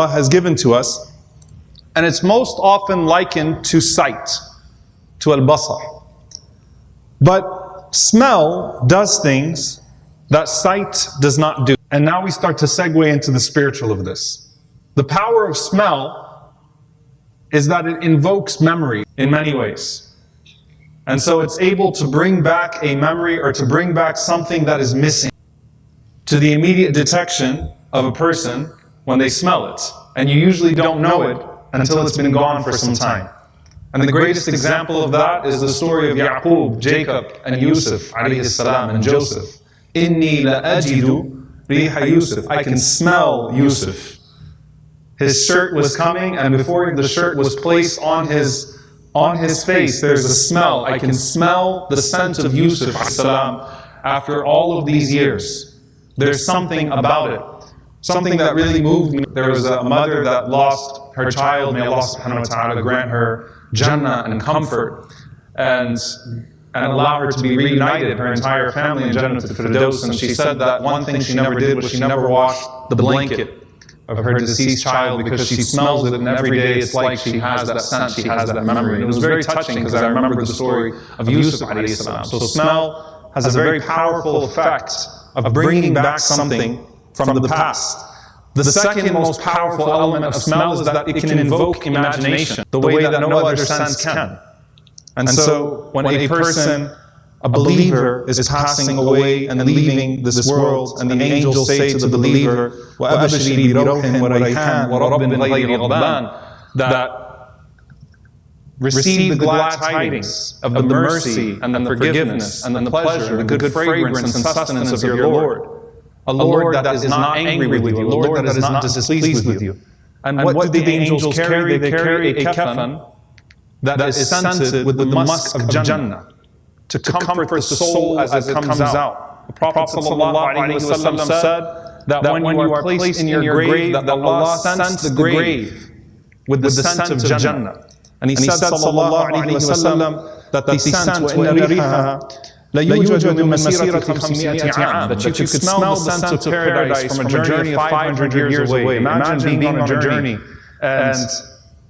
Allah has given to us, and it's most often likened to sight, to al-basar. But smell does things that sight does not do. And now we start to segue into the spiritual of this. The power of smell is that it invokes memory in many ways. And so it's able to bring back a memory or to bring back something that is missing to the immediate detection of a person when they smell it. And you usually don't know it until it's been gone for some time. And the greatest example of that is the story of Yaqub, Jacob, and Yusuf, alayhi salam, and Joseph. Inni la ajidu riha Yusuf. I can smell Yusuf. His shirt was coming, and before the shirt was placed on his face, there's a smell. I can smell the scent of Yusuf salam after all of these years. There's something about it. Something that really moved me. There was a mother that lost her child. May Allah subhanahu wa ta'ala grant her Jannah and comfort and allow her to be reunited, her entire family in Jannah al-Firdaus. And she said that one thing she never did was she never washed the blanket of her deceased child, because she smells it, and every day it's like she has that scent, she has that memory. And it was very touching because I remember the story of Yusuf alayhi salam. So smell has a very powerful effect of bringing back something from the past. The second most powerful element of smell is that it can invoke imagination, the way that no other sense can. And so when a person, a believer, is passing away and leaving this world, and the angels say to the believer, وَأَبْشِرِي بِرَوْحٍ وَرَيْحَانٍ وَرَبٍّ غَيْرِ غَضْبَانٍ, that receive the glad tidings of the mercy and the forgiveness and the pleasure, the good fragrance and sustenance of your Lord. A Lord that is not angry with you, a Lord that is not displeased with you. And what do the angels carry? They carry a kafan that is scented with the musk of Jannah to comfort the soul as it comes out. The Prophet ﷺ said that when you are placed in your grave, that Allah scents the grave with the scent of Jannah. And he said ﷺ that the scent وَإِنَّ رِيحَهَا لَيُوجَدُ مِنْ مَسِيرَةِ 500 عَامٍ, that you could smell the scent of paradise from a journey of 500 years away. Imagine being on a journey and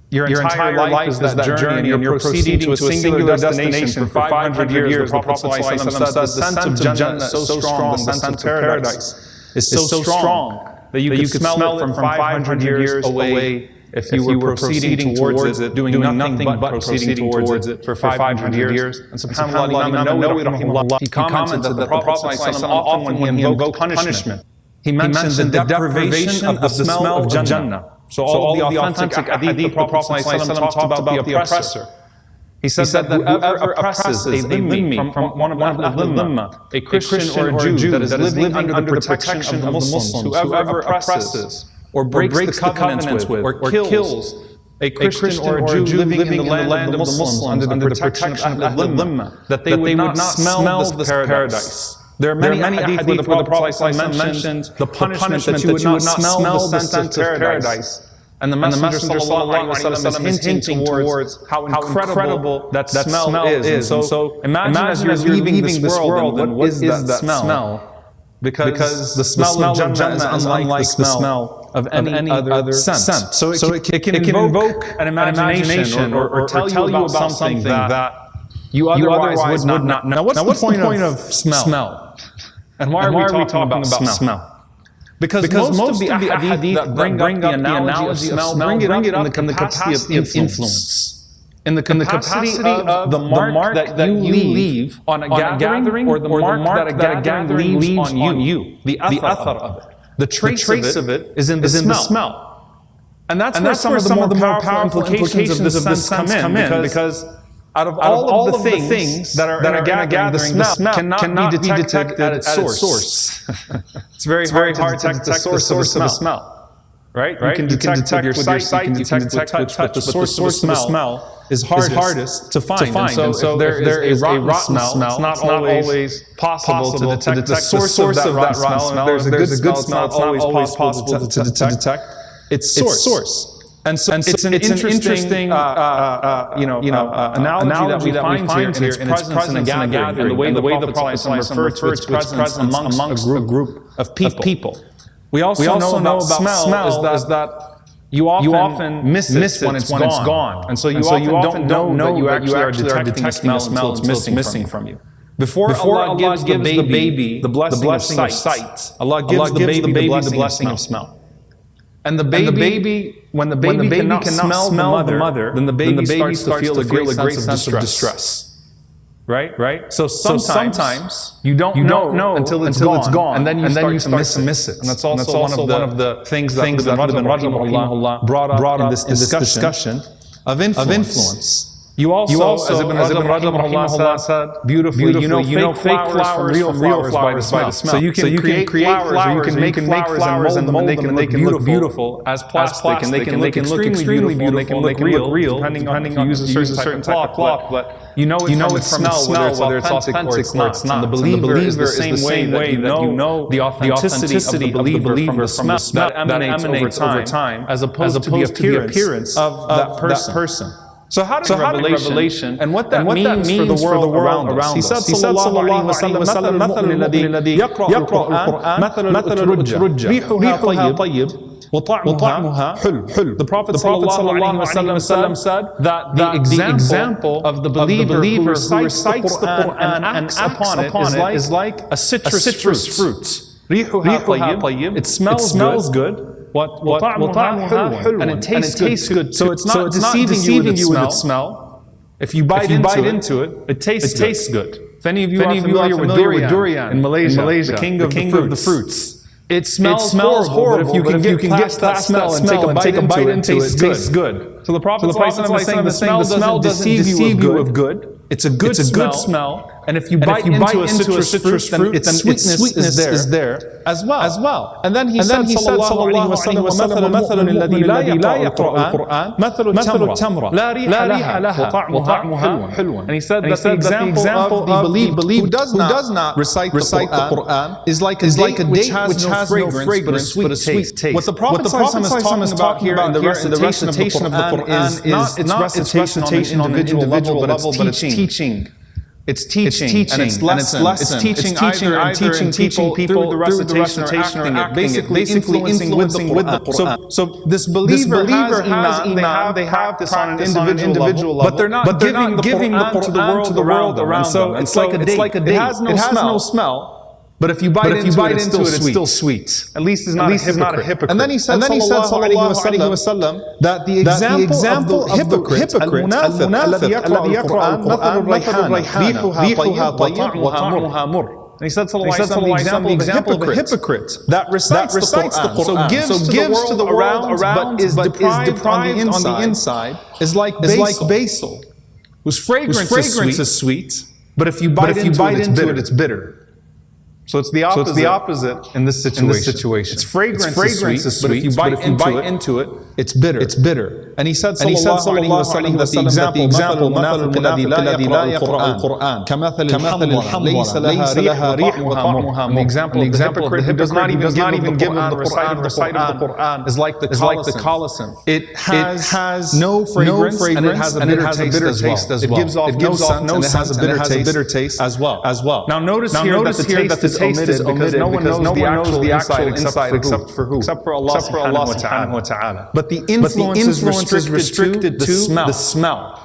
your entire life is that journey, and you're proceeding to a singular destination for 500 years. The Prophet ﷺ said the scent of Jannah is so strong, the scent of paradise is so strong that you could smell it from 500 years away if you were proceeding towards it, doing nothing but proceeding towards it for 500 years. And subhanAllah, Imam Nawawi rahimahullah, he commented that the Prophet ﷺ often when he invoked punishment, he mentioned the deprivation of the smell of Jannah. So all the authentic hadith, the Prophet ﷺ talked about the oppressor. He said that whoever oppresses a dhimmi from one of the dhimma, a Christian or a Jew that is living under the protection of the Muslims, whoever oppresses or breaks the covenants with or kills a Christian or a Jew living in the land of the Muslims under the protection of the dhimma, that they would not smell this paradise. There are many hadith where the Prophet ﷺ mentioned the punishment that you would not smell the scent of paradise. And the Messenger ﷺ is hinting towards how incredible that smell is. So imagine as you're leaving this world, then what is that smell? Because the smell of Jannah is unlike the smell of any other scent. So it can invoke an imagination or tell you about something that you otherwise would not know. Now what's the point of smell? And why are we talking about smell? Because most of the hadith that bring up the analogy of smell bring it up in the capacity of influence. In the capacity of the mark that you leave on a gathering, or the mark that a gathering leaves on you. The athar of it. The trace of it is in the smell. And that's where some of the more powerful implications of this come in, because out of all of the things that are in a gathering, the smell cannot be detected at its source. It's very hard to detect the source of the smell. Right? You can detect with your sight, you can detect with touch, but the source of the smell is hardest to find. And so there is a rotten smell. It's not always possible to detect the source of that smell. There's a good smell. It's not always possible to detect its source. And so it's an interesting analogy that we find here in its presence in a gathering, and the way the Prophet referred to its presence amongst a group of people. We also know about smell is that you often miss it when it's gone. And so you often don't know that you actually are detecting a smell until it's missing from you. Before Allah gives the baby the blessing of sight, Allah gives the baby the blessing of smell. And the baby, when the baby cannot smell the mother, then the baby starts to feel a great sense of distress. Right? So sometimes you don't know until it's gone, and then you start to miss it. And that's also one of the things that Rajab brought up in this discussion of influence. You also, as Ibn Rajab said, beautifully, you know fake flowers from real flowers by the smell. So you can create flowers, or you can make flowers and mold them, and they can look beautiful as plastic, and they can look extremely beautiful, they can look real, depending on if you use a certain type of cloth. But you know it from the smell, whether it's authentic or it's not. And the believer is the same way that you know the authenticity of the believer from the smell that emanates over time, as opposed to the appearance of that person. So how did Revelation, and what that means for the world around us? He said, sallallahu alayhi wa sallam, مثل الذي يقرأ القرآن مثل الأترجة ريحها طيب وطعمها حلو. The Prophet sallallahu alayhi wa sallam said that the example of the believer who recites the Quran and acts upon it is like a citrus fruit. ريحها طيب. It smells good. And it tastes good. So it's not deceiving you with its smell. If you bite into it, it tastes good. If any of you are familiar with durian in Malaysia, the king of the fruits, it smells horrible, but if you can get past that smell and take a bite into it, it tastes good. So the Prophet is saying the smell doesn't deceive you of good. It's a good smell. And if you bite into a citrus fruit, then its sweetness is there as well. And then he said, sallallahu alayhi wa sallam, مثل الذي لا يقرأ القرآن مثل التمرة لا ريح لها وطعمها حلو. And he said that the example of the believer who does not recite the Quran is like a date which has no fragrance but a sweet taste. What the Prophet is talking about here in the recitation of the Quran is not its recitation on an individual level, but it's teaching. It's teaching and it's lesson. It's teaching people through the recitation or acting it, basically influencing with the Quran. So this believer has iman, they have this on an individual level, but they're not giving the Quran to the world around them. So it's like a date. It has no smell. But if you bite into it, it's still sweet. At least it's not a hypocrite. And then he said, sallallahu alayhi wa sallam, that the example of the hypocrite, الذي يقرأ القرآن مثل الريحان ريحها طيب وطعمها مر. And he said, sallallahu alayhi wa sallam, the example of a hypocrite that recites the Quran, so gives to the world around, but is deprived on the inside, is like basil, whose fragrance is sweet, but if you bite into it, it's bitter. So it's the opposite in this situation. Its fragrance is sweet, but if you bite into it, it's bitter. And he said, sallallahu alayhi wa sallam, that the example, مثل الذي لا يقرأ القرآن كمثل الحمرة ليس لها ريح وطعمها مر. The example of the hypocrite who does not even give the recital of the Quran is like the colocynth. It has no fragrance and it has a bitter taste as well. It gives off no scent and it has a bitter taste as well. Now notice here that the taste is omitted because no one knows the actual inside except for who? Except for Allah subhanahu wa ta'ala. But the influence is restricted to the smell.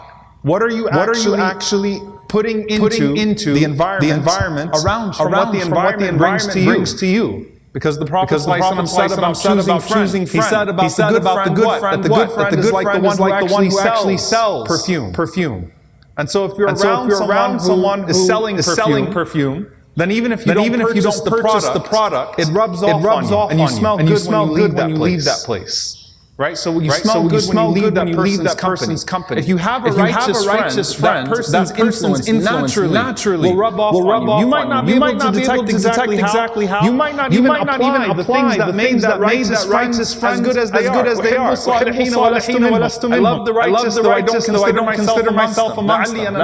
What are you actually putting into the environment around what the environment brings to you? Because the Prophet said about choosing friends. He said about the good friend, the good friend is like the one who actually sells perfume. And so if you're around someone who is selling perfume, then even if you don't purchase the product, it rubs off on you, and you smell good when you leave that place. Right? So you smell good when you leave that person's company. If you have a righteous friend, that person's influence naturally will rub off on you. You might not be able to detect exactly how. You might not even apply the things that made that righteous friend as good as they are. I love the righteous, though I don't consider myself amongst them.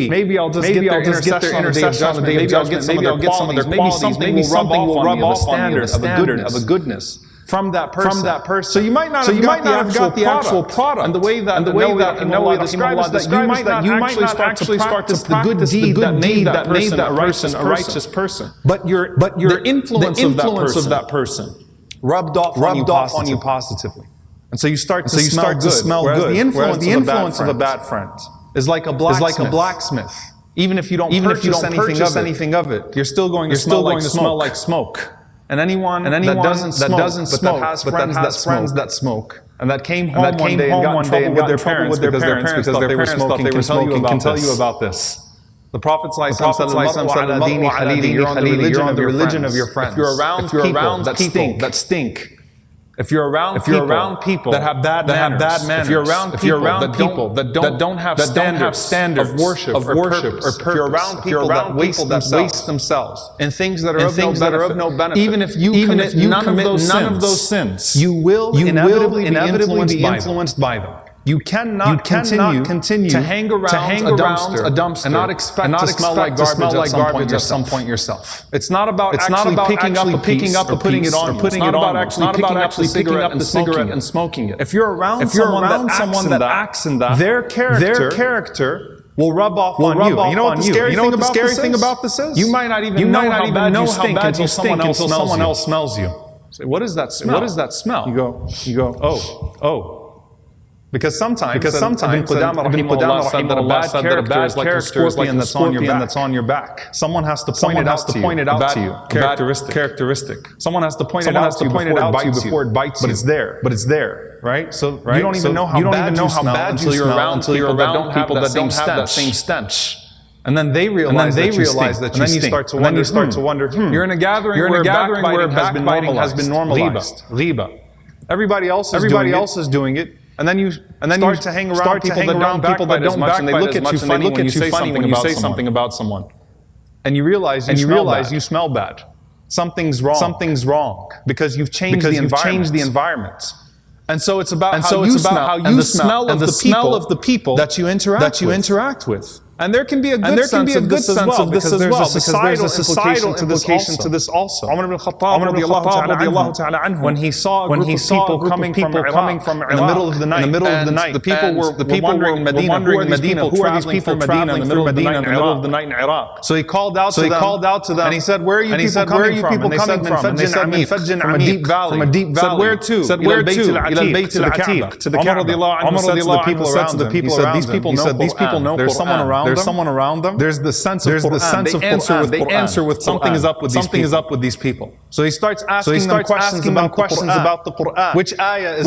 Maybe I'll just get their intercession on the day of judgment. Maybe I'll get some of their qualities. Maybe something will rub off on me of a goodness from that person. So you might not have got the actual product. And the way that Noah describes that, you might not actually start to practice the good deed that made that person a righteous person. But the influence of that person rubbed off on you positively. And so you start to smell good. The influence of a bad friend is like a blacksmith. Even if you don't purchase anything of it, you're still going to smell like smoke. And anyone that doesn't smoke, but that has friends that smoke, and that came home one day and got in trouble with their parents because their parents thought they were smoking, can tell you about this. The Prophet ﷺ said, you're on the religion of your friends. If you're around people that stink, if you're around people that have bad manners, if you're around people that don't have standards of worship or purpose, if you're around people that waste themselves in things that are of no benefit, even if you commit none of those sins, you will inevitably be influenced by them. You cannot continue to hang around a dumpster and not expect to smell like garbage at some point yourself. It's not about picking up and putting it on. It's not about actually picking up the cigarette and smoking it. If you're around someone that acts in that, their character will rub off on you. You know what the scary thing about this is? You might not even know how bad you stink until someone else smells you. Say, what is that smell? You go, oh. Because sometimes Ibn Qudamah said that a bad character is like a scorpion that's on your back. Someone has to point it out to you. Characteristic. Someone has to point it out to you before it bites you. But it's there, right? So you don't even know how bad you smell until you're around people that don't have that same stench. And then they realize that you stink. And then you start to wonder, you're in a gathering where backbiting has been normalized. Ghiba. Everybody else is doing it. And then you start to hang around people that don't backbite as much, and they look at you funny when you say something about someone. And you realize you smell bad. Something's wrong. Because you've changed the environment. And so it's about how you smell, and the smell of the people that you interact with. And there can be a good sense of this as well, because there's a societal implication to this also. Omer ibn Khattab, when he saw a group of people coming from in the middle of the night, the people were wondering in Medina, who are these people traveling in the middle of the night in Iraq? So he called out to them, and he said, where are you people coming from? And they said, from a deep valley. From a deep valley. Said, where to? Said, where to? To the Kaaba. To the Kaaba. Said to the people around him, he said, these people know Quran. There's someone around them. There's the sense of Quran. They answer with something is up with these people. So he starts asking them questions about the Quran. Which ayah is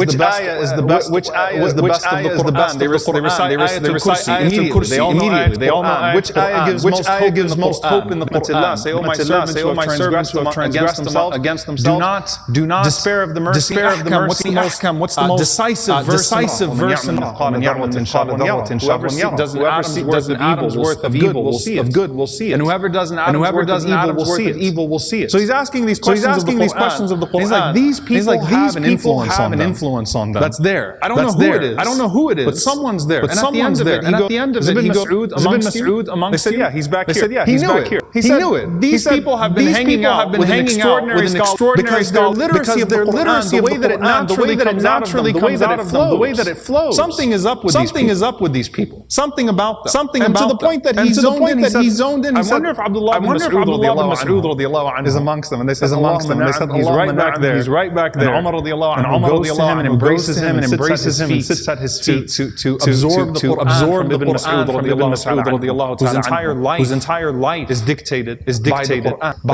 the best? Which ayah was the best of the Quran? They recite ayatul kursi immediately. They all know which ayah gives most hope in the Quran. Say, oh my servants who have transgressed against themselves, do not despair of the mercy. What's the most decisive verse in the Quran? Whoever does an atom's worth of good will see it. And whoever does an atom's worth of evil will see it. So he's asking these questions of the Quran. He's like, these people have an influence on them. That's there. I don't know who it is. But someone's there. And at the end of it, he goes, Ibn Mas'ud amongst you? They said, yeah, he's back here. They said, yeah, he's back here. He knew it. These people have been hanging out with an extraordinary scholar because their literacy of the Quran, the way that it naturally comes out of them, the way that it flows. Something is up with these people. Something about them. And to the point that he zoned in, I wonder if Abdullah ibn Mas'ud is amongst them. And they said, he's right back there. And Umar goes to him and embraces him and sits at his feet to absorb the Quran from Ibn Mas'ud, whose entire life is dictated by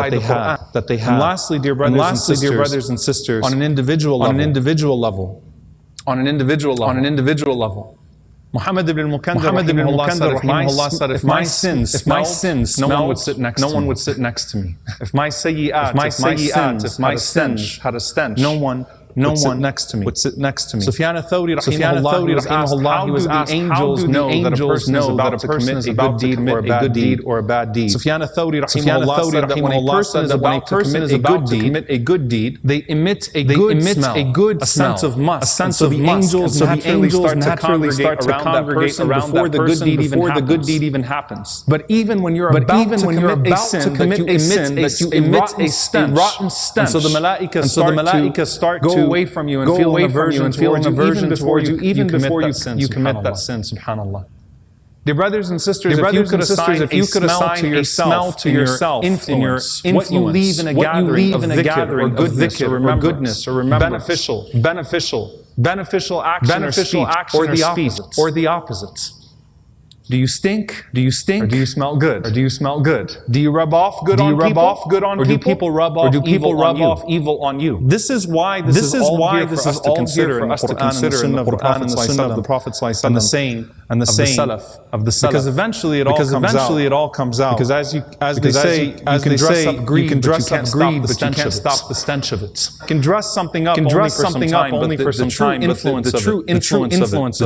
the Quran that they have. And lastly, dear brothers and sisters, on an individual level, Muhammad ibn al-Mukandir said, if my sins, no one would sit next to me. If my sayyi'at, if my stench had a stench, no one would sit next to me. Sufyan al-Thawri rahimahullah, he was asked, how do the angels know that a person is about to commit a good deed or a bad deed? Sufyan al-Thawri rahimahullah said that when a person is about to commit a good deed, they emit a good smell, a sense of musk. So the angels naturally start to congregate around before the good deed even happens. But even when you're about to commit a sin, that you emit a rotten stench. And so the malaika start to away from you and feel an aversion towards you even before you commit that sin, subhanallah. Dear brothers and sisters, if you could assign a smell to yourself, influence, what you leave in a gathering of dhikr or goodness or remembrance, beneficial action or speech, or the opposites. Do you stink? Or do you smell good? Do you rub off good on people? Or do people rub off evil on you? This is why this is all here for us to consider in the Quran and the Sunnah of the Prophet ﷺ and the saying of the Salaf. Because eventually it all comes out. Because as they say, you can dress up greed, but you can't stop the stench of it. You can dress something up only for some time, but the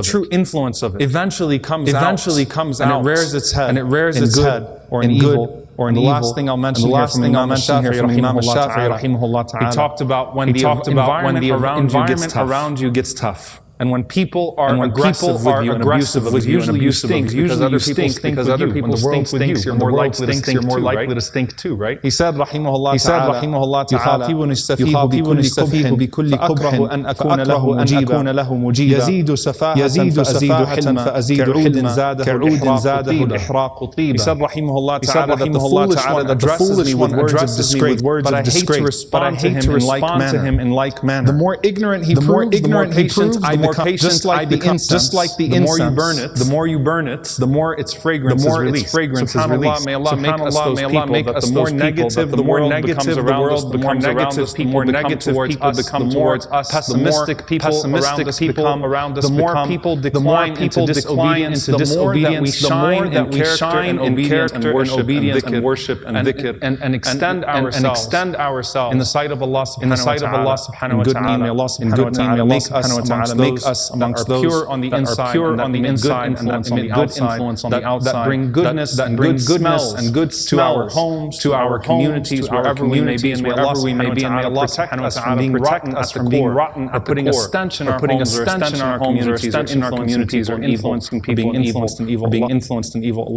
true influence of it eventually comes out, and it rears its head, or in evil, or in the last thing I'll mention here from Imam Shafi'i, he talked about when the environment around you gets tough. And when people are aggressive with you, usually you stink because other people stink with you. When the world stinks, you're more likely to stink too, right? He said, Rahimahullah Ta'ala, يخاطبني السفيه بكل قبح فأكره أن أكون له مجيبا يزيد سفاهة فأزيد حلما كعود الإحراق طيبا. He said, Rahimahullah Ta'ala, that the foolish one addresses me with words of disgrace, but I hate to respond to him in like manner. The more ignorant he proves, the more patient I become. Just like the incense, the more you burn it, the more its fragrance is released. SubhanAllah, may Allah make us the more negative the world becomes around us, the more negative people become towards us, pessimistic people around us, the more people decline into disobedience, the more that we shine in obedience and worship and dhikr and extend ourselves in the sight of Allah subhanahu wa ta'ala. May Allah subhanahu wa ta'ala make us amongst those pure on the inside and that emit good influence on the outside, that bring goodness and good smells to our homes, to our communities, wherever we may be, and may Allah protect us from being rotten, or putting a stench in our homes, or a stench in our communities, or influencing people in evil, being influenced in evil.